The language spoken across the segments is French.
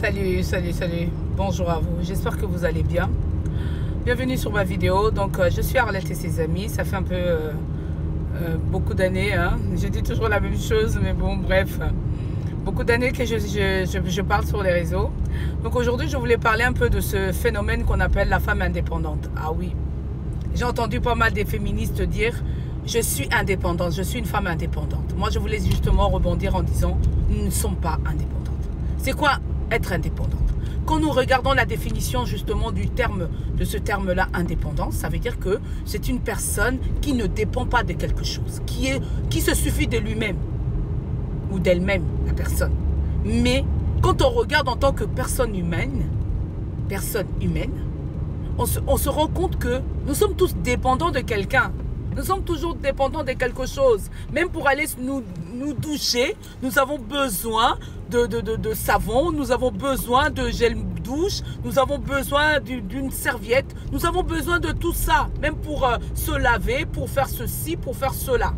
Salut, salut, salut. Bonjour à vous. J'espère que vous allez bien. Bienvenue sur ma vidéo. Donc, je suis Arlette et ses amis. Ça fait un peu beaucoup d'années. Hein. Je dis toujours la même chose, mais bon, bref. Beaucoup d'années que je parle sur les réseaux. Donc, aujourd'hui, je voulais parler un peu de ce phénomène qu'on appelle la femme indépendante. Ah oui. J'ai entendu pas mal des féministes dire « Je suis indépendante, je suis une femme indépendante ». Moi, je voulais justement rebondir en disant « Nous ne sommes pas indépendantes ». C'est quoi être indépendante? Quand nous regardons la définition justement de ce terme-là, indépendance, ça veut dire que c'est une personne qui ne dépend pas de quelque chose, qui se suffit de lui-même ou d'elle-même, la personne. Mais quand on regarde en tant que personne humaine, on se rend compte que nous sommes tous dépendants de quelqu'un. Nous sommes toujours dépendants de quelque chose. Même pour aller nous doucher, nous avons besoin de savon, nous avons besoin de gel douche, nous avons besoin d'une serviette, nous avons besoin de tout ça. Même pour se laver, pour faire ceci, pour faire cela.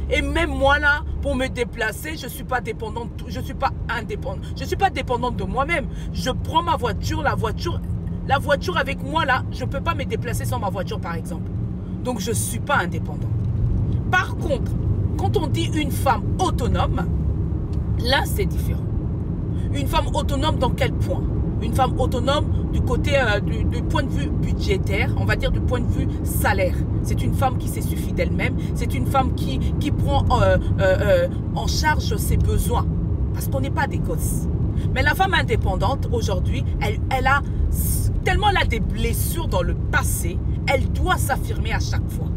Et même moi là, pour me déplacer, je ne suis pas dépendante, je ne suis pas indépendante. Je ne suis pas dépendante de moi-même. Je prends ma voiture, la voiture avec moi là, je ne peux pas me déplacer sans ma voiture par exemple. Donc, je ne suis pas indépendante. Par contre, quand on dit une femme autonome, là, c'est différent. Une femme autonome dans quel point? Une femme autonome du côté du point de vue budgétaire, on va dire du point de vue salaire. C'est une femme qui se suffit d'elle-même. C'est une femme qui prend en charge ses besoins. Parce qu'on n'est pas des gosses. Mais la femme indépendante, aujourd'hui, elle a tellement des blessures dans le passé, elle doit s'affirmer à chaque fois.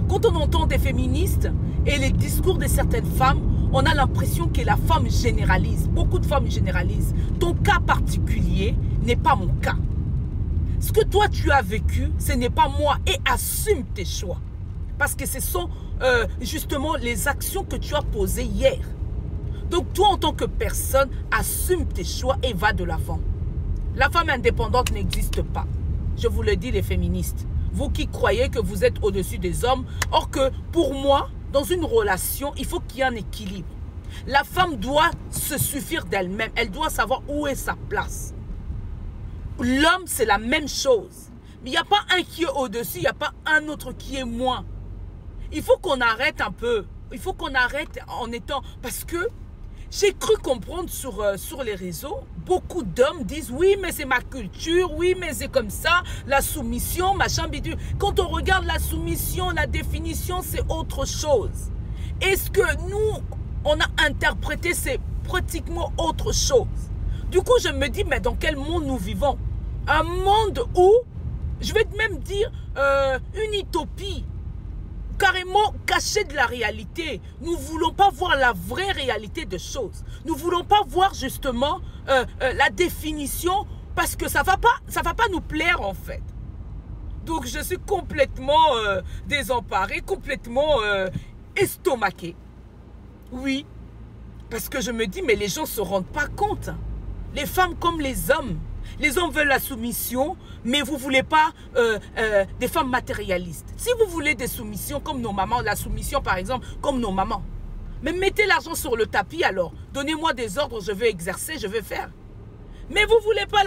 Quand on entend des féministes et les discours de certaines femmes, on a l'impression que la femme généralise. Beaucoup de femmes généralisent. Ton cas particulier n'est pas mon cas. Ce que toi tu as vécu, ce n'est pas moi. Et assume tes choix. Parce que ce sont justement les actions que tu as posées hier. Donc toi en tant que personne, assume tes choix et va de l'avant. La femme indépendante n'existe pas. Je vous le dis les féministes. Vous qui croyez que vous êtes au-dessus des hommes. Or que pour moi, dans une relation, il faut qu'il y ait un équilibre. La femme doit se suffire d'elle-même. Elle doit savoir où est sa place. L'homme, c'est la même chose. Mais il n'y a pas un qui est au-dessus, il n'y a pas un autre qui est moins. Il faut qu'on arrête un peu. Il faut qu'on arrête en étant... Parce que j'ai cru comprendre sur les réseaux, beaucoup d'hommes disent « Oui, mais c'est ma culture, oui, mais c'est comme ça, la soumission, machin, bidule. » Quand on regarde la soumission, la définition, c'est autre chose. Et ce que nous, on a interprété, c'est pratiquement autre chose. Du coup, je me dis, mais dans quel monde nous vivons? Un monde où, je vais même dire, une utopie. Carrément caché de la réalité. Nous ne voulons pas voir la vraie réalité des choses. Nous ne voulons pas voir justement la définition parce que ça va pas nous plaire en fait. Donc je suis complètement désemparée, complètement estomaquée. Oui, parce que je me dis mais les gens ne se rendent pas compte. Les femmes comme les hommes. Les hommes veulent la soumission, mais vous ne voulez pas des femmes matérialistes. Si vous voulez des soumissions comme nos mamans, la soumission par exemple, comme nos mamans, mais mettez l'argent sur le tapis alors. Donnez-moi des ordres, je vais exercer, je vais faire. Mais vous ne voulez pas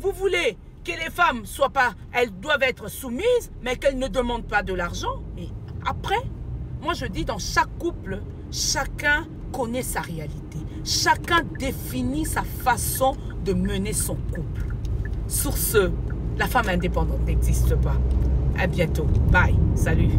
vous voulez que les femmes soient pas, elles doivent être soumises, mais qu'elles ne demandent pas de l'argent. Et après, moi je dis dans chaque couple, chacun connaît sa réalité. Chacun définit sa façon de mener son couple. Sur ce, la femme indépendante n'existe pas. À bientôt. Bye. Salut.